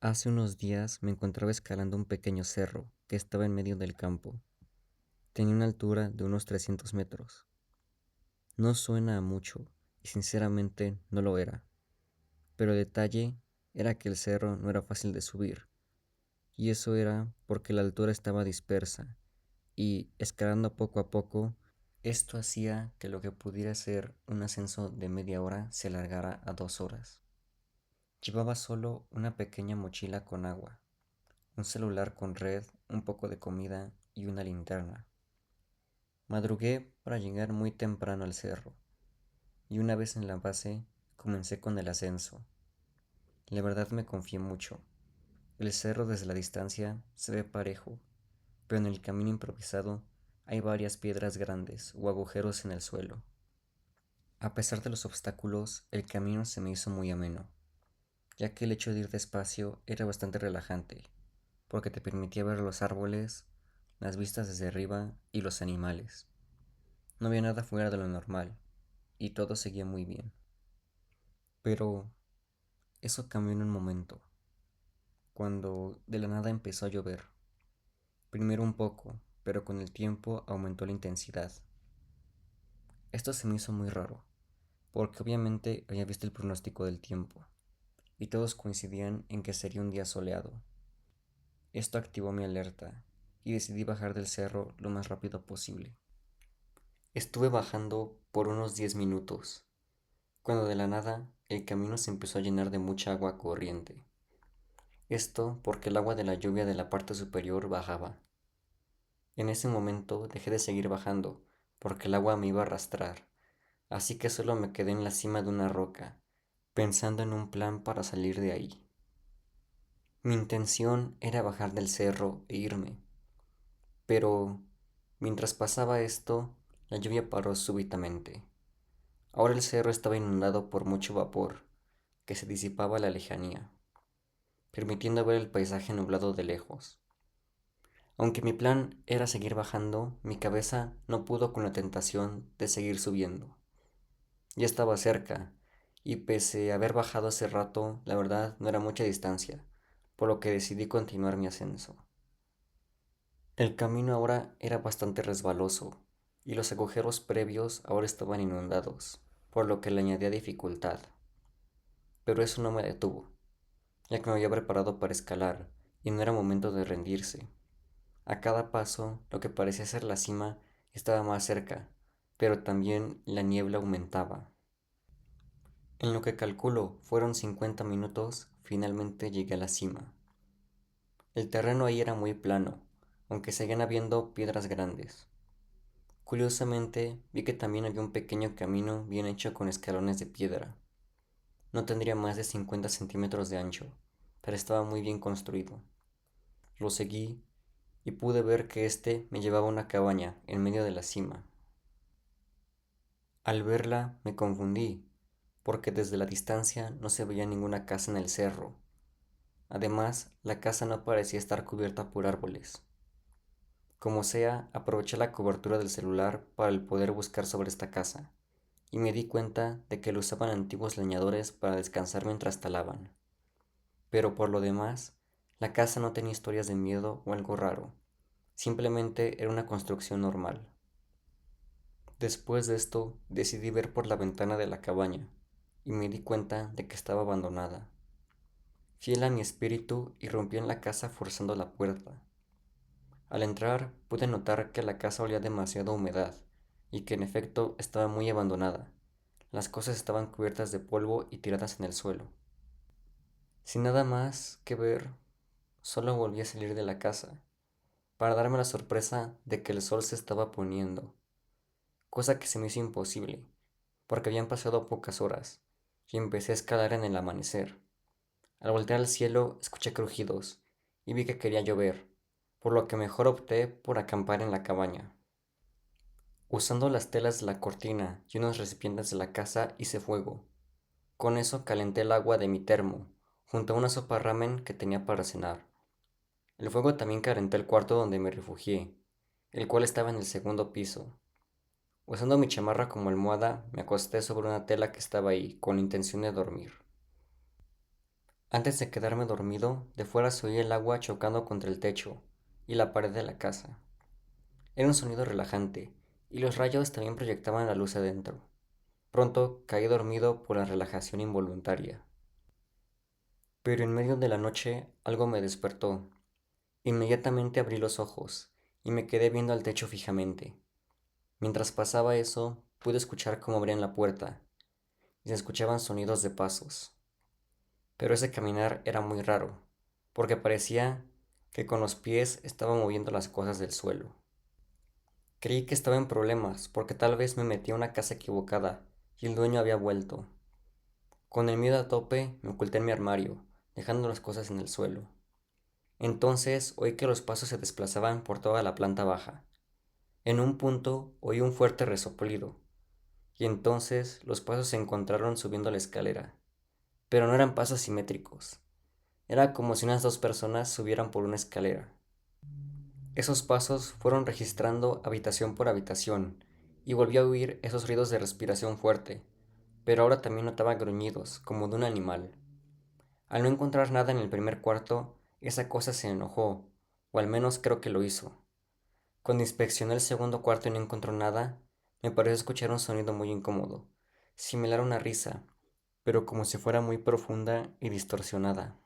Hace unos días me encontraba escalando un pequeño cerro que estaba en medio del campo. Tenía una altura de unos 300 metros. No suena a mucho, y sinceramente no lo era. Pero el detalle era que el cerro no era fácil de subir, y eso era porque la altura estaba dispersa, y escalando poco a poco, esto hacía que lo que pudiera ser un ascenso de media hora se alargara a 2 horas. Llevaba solo una pequeña mochila con agua, un celular con red, un poco de comida y una linterna. Madrugué para llegar muy temprano al cerro, y una vez en la base comencé con el ascenso. La verdad me confié mucho. El cerro desde la distancia se ve parejo, pero en el camino improvisado hay varias piedras grandes o agujeros en el suelo. A pesar de los obstáculos, el camino se me hizo muy ameno, ya que el hecho de ir despacio era bastante relajante, porque te permitía ver los árboles, las vistas desde arriba y los animales. No había nada fuera de lo normal, y todo seguía muy bien. Pero eso cambió en un momento, cuando de la nada empezó a llover. Primero un poco, pero con el tiempo aumentó la intensidad. Esto se me hizo muy raro, porque obviamente había visto el pronóstico del tiempo, y todos coincidían en que sería un día soleado. Esto activó mi alerta, y decidí bajar del cerro lo más rápido posible. Estuve bajando por unos 10 minutos, cuando de la nada el camino se empezó a llenar de mucha agua corriente. Esto porque el agua de la lluvia de la parte superior bajaba. En ese momento dejé de seguir bajando, porque el agua me iba a arrastrar, así que solo me quedé en la cima de una roca, pensando en un plan para salir de ahí. Mi intención era bajar del cerro e irme, pero mientras pasaba esto, la lluvia paró súbitamente. Ahora el cerro estaba inundado por mucho vapor, que se disipaba a la lejanía, permitiendo ver el paisaje nublado de lejos. Aunque mi plan era seguir bajando, mi cabeza no pudo con la tentación de seguir subiendo. Ya estaba cerca, y pese a haber bajado hace rato, la verdad no era mucha distancia, por lo que decidí continuar mi ascenso. El camino ahora era bastante resbaloso, y los agujeros previos ahora estaban inundados, por lo que le añadía dificultad. Pero eso no me detuvo, ya que me había preparado para escalar, y no era momento de rendirse. A cada paso, lo que parecía ser la cima estaba más cerca, pero también la niebla aumentaba. En lo que calculo fueron 50 minutos, finalmente llegué a la cima. El terreno ahí era muy plano, aunque seguían habiendo piedras grandes. Curiosamente, vi que también había un pequeño camino bien hecho con escalones de piedra. No tendría más de 50 centímetros de ancho, pero estaba muy bien construido. Lo seguí y pude ver que este me llevaba a una cabaña en medio de la cima. Al verla me confundí, porque desde la distancia no se veía ninguna casa en el cerro. Además, la casa no parecía estar cubierta por árboles. Como sea, aproveché la cobertura del celular para el poder buscar sobre esta casa, y me di cuenta de que lo usaban antiguos leñadores para descansar mientras talaban. Pero por lo demás, la casa no tenía historias de miedo o algo raro, simplemente era una construcción normal. Después de esto, decidí ver por la ventana de la cabaña, y me di cuenta de que estaba abandonada. Fiel a mi espíritu, irrumpí en la casa forzando la puerta. Al entrar, pude notar que la casa olía demasiado a humedad, y que en efecto estaba muy abandonada. Las cosas estaban cubiertas de polvo y tiradas en el suelo. Sin nada más que ver, solo volví a salir de la casa, para darme la sorpresa de que el sol se estaba poniendo, cosa que se me hizo imposible, porque habían pasado pocas horas, y empecé a escalar en el amanecer. Al voltear al cielo, escuché crujidos, y vi que quería llover, por lo que mejor opté por acampar en la cabaña. Usando las telas de la cortina y unos recipientes de la casa hice fuego. Con eso calenté el agua de mi termo, junto a una sopa ramen que tenía para cenar. El fuego también calentó el cuarto donde me refugié, el cual estaba en el segundo piso. Usando mi chamarra como almohada, me acosté sobre una tela que estaba ahí, con la intención de dormir. Antes de quedarme dormido, de fuera se oía el agua chocando contra el techo y la pared de la casa. Era un sonido relajante, y los rayos también proyectaban la luz adentro. Pronto caí dormido por la relajación involuntaria. Pero en medio de la noche algo me despertó. Inmediatamente abrí los ojos y me quedé viendo al techo fijamente. Mientras pasaba eso, pude escuchar cómo abrían la puerta y se escuchaban sonidos de pasos. Pero ese caminar era muy raro, porque parecía que con los pies estaba moviendo las cosas del suelo. Creí que estaba en problemas, porque tal vez me metí a una casa equivocada y el dueño había vuelto. Con el miedo a tope, me oculté en mi armario, dejando las cosas en el suelo. Entonces oí que los pasos se desplazaban por toda la planta baja. En un punto oí un fuerte resoplido, y entonces los pasos se encontraron subiendo la escalera. Pero no eran pasos simétricos. Era como si unas dos personas subieran por una escalera. Esos pasos fueron registrando habitación por habitación, y volví a oír esos ruidos de respiración fuerte, pero ahora también notaba gruñidos, como de un animal. Al no encontrar nada en el primer cuarto, esa cosa se enojó, o al menos creo que lo hizo. Cuando inspeccioné el segundo cuarto y no encontró nada, me pareció escuchar un sonido muy incómodo, similar a una risa, pero como si fuera muy profunda y distorsionada.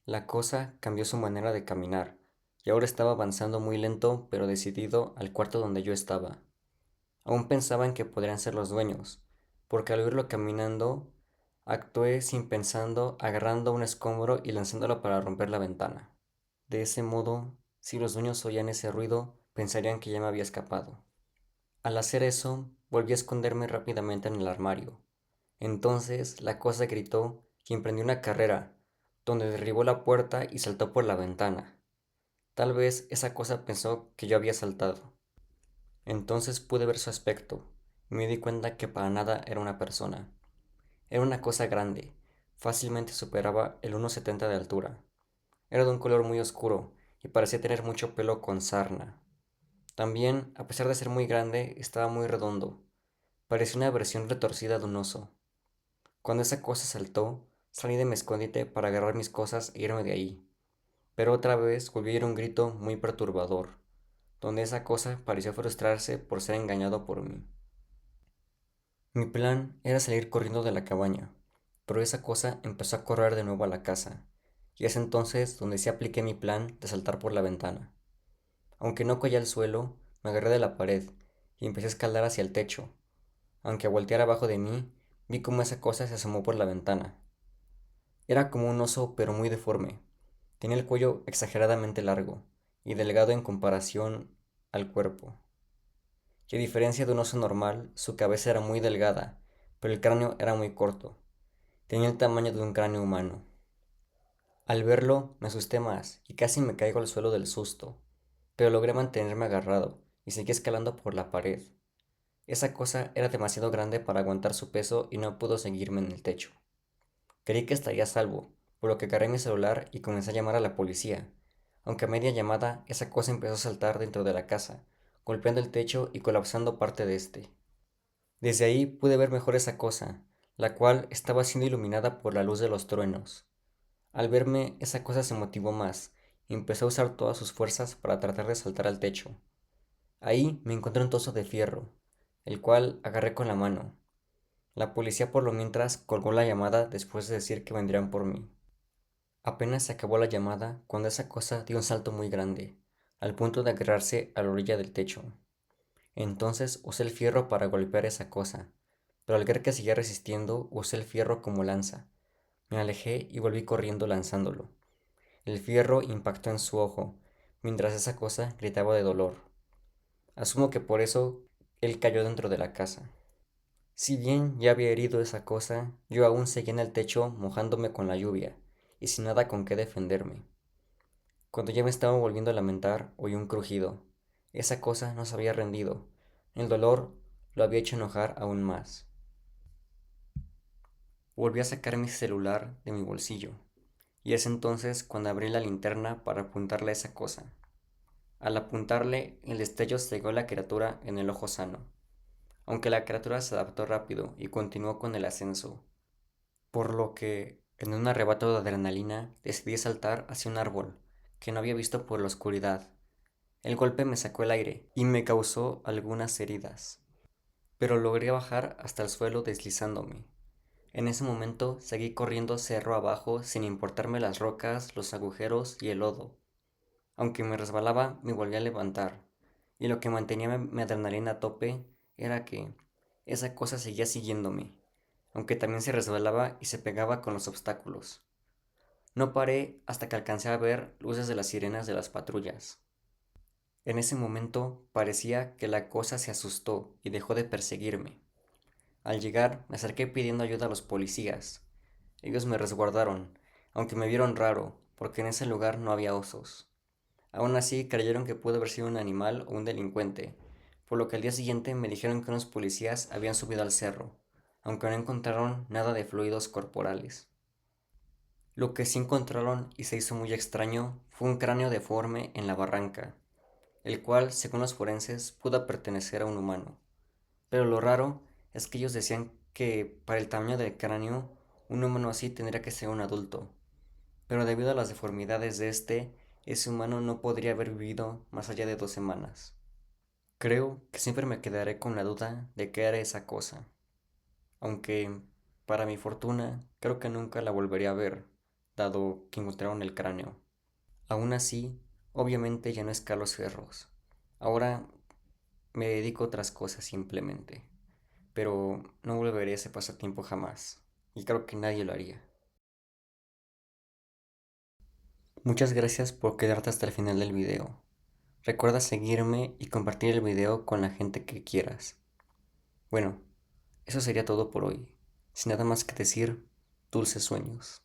La cosa cambió su manera de caminar, y ahora estaba avanzando muy lento pero decidido al cuarto donde yo estaba. Aún pensaba en que podrían ser los dueños, porque al oírlo caminando, actué sin pensando, agarrando un escombro y lanzándolo para romper la ventana. De ese modo, si los dueños oían ese ruido, pensarían que ya me había escapado. Al hacer eso, volví a esconderme rápidamente en el armario. Entonces la cosa gritó y emprendió una carrera, donde derribó la puerta y saltó por la ventana. Tal vez esa cosa pensó que yo había saltado. Entonces pude ver su aspecto y me di cuenta que para nada era una persona. Era una cosa grande, fácilmente superaba el 1,70 de altura. Era de un color muy oscuro y parecía tener mucho pelo con sarna. También, a pesar de ser muy grande, estaba muy redondo. Parecía una versión retorcida de un oso. Cuando esa cosa saltó, salí de mi escondite para agarrar mis cosas e irme de ahí. Pero otra vez volví a oír un grito muy perturbador, donde esa cosa pareció frustrarse por ser engañado por mí. Mi plan era salir corriendo de la cabaña, pero esa cosa empezó a correr de nuevo a la casa, y es entonces donde sí apliqué mi plan de saltar por la ventana. Aunque no caí al suelo, me agarré de la pared y empecé a escalar hacia el techo. Aunque al voltear abajo de mí, vi cómo esa cosa se asomó por la ventana. Era como un oso, pero muy deforme. Tenía el cuello exageradamente largo y delgado en comparación al cuerpo. Y a diferencia de un oso normal, su cabeza era muy delgada, pero el cráneo era muy corto. Tenía el tamaño de un cráneo humano. Al verlo, me asusté más y casi me caigo al suelo del susto, pero logré mantenerme agarrado y seguí escalando por la pared. Esa cosa era demasiado grande para aguantar su peso y no pudo seguirme en el techo. Creí que estaría a salvo, por lo que agarré mi celular y comencé a llamar a la policía, aunque a media llamada esa cosa empezó a saltar dentro de la casa, golpeando el techo y colapsando parte de este. Desde ahí pude ver mejor esa cosa, la cual estaba siendo iluminada por la luz de los truenos. Al verme, esa cosa se motivó más y empezó a usar todas sus fuerzas para tratar de saltar al techo. Ahí me encontré un trozo de fierro, el cual agarré con la mano. La policía por lo mientras colgó la llamada después de decir que vendrían por mí. Apenas se acabó la llamada cuando esa cosa dio un salto muy grande, al punto de agarrarse a la orilla del techo. Entonces usé el fierro para golpear esa cosa, pero al ver que seguía resistiendo, usé el fierro como lanza. Me alejé y volví corriendo lanzándolo. El fierro impactó en su ojo, mientras esa cosa gritaba de dolor. Asumo que por eso él cayó dentro de la casa. Si bien ya había herido esa cosa, yo aún seguía en el techo mojándome con la lluvia, y sin nada con qué defenderme. Cuando ya me estaba volviendo a lamentar, oí un crujido. Esa cosa no se había rendido. El dolor lo había hecho enojar aún más. Volví a sacar mi celular de mi bolsillo, y es entonces cuando abrí la linterna para apuntarle a esa cosa. Al apuntarle, el destello cegó a la criatura en el ojo sano, aunque la criatura se adaptó rápido y continuó con el ascenso, por lo que En un arrebato de adrenalina decidí saltar hacia un árbol que no había visto por la oscuridad. El golpe me sacó el aire y me causó algunas heridas, pero logré bajar hasta el suelo deslizándome. En ese momento seguí corriendo cerro abajo sin importarme las rocas, los agujeros y el lodo. Aunque me resbalaba, me volví a levantar, y lo que mantenía mi adrenalina a tope era que esa cosa seguía siguiéndome, aunque también se resbalaba y se pegaba con los obstáculos. No paré hasta que alcancé a ver luces de las sirenas de las patrullas. En ese momento parecía que la cosa se asustó y dejó de perseguirme. Al llegar, me acerqué pidiendo ayuda a los policías. Ellos me resguardaron, aunque me vieron raro, porque en ese lugar no había osos. Aún así, creyeron que pudo haber sido un animal o un delincuente, por lo que al día siguiente me dijeron que unos policías habían subido al cerro, aunque no encontraron nada de fluidos corporales. Lo que sí encontraron y se hizo muy extraño fue un cráneo deforme en la barranca, el cual, según los forenses, pudo pertenecer a un humano. Pero lo raro es que ellos decían que para el tamaño del cráneo, un humano así tendría que ser un adulto, pero debido a las deformidades de ese humano no podría haber vivido más allá de 2 semanas. Creo que siempre me quedaré con la duda de qué era esa cosa, aunque, para mi fortuna, creo que nunca la volvería a ver, dado que encontraron el cráneo. Aún así, obviamente ya no escalo cerros. Ahora me dedico a otras cosas simplemente, pero no volveré a ese pasatiempo jamás, y creo que nadie lo haría. Muchas gracias por quedarte hasta el final del video. Recuerda seguirme y compartir el video con la gente que quieras. Bueno, eso sería todo por hoy. Sin nada más que decir, dulces sueños.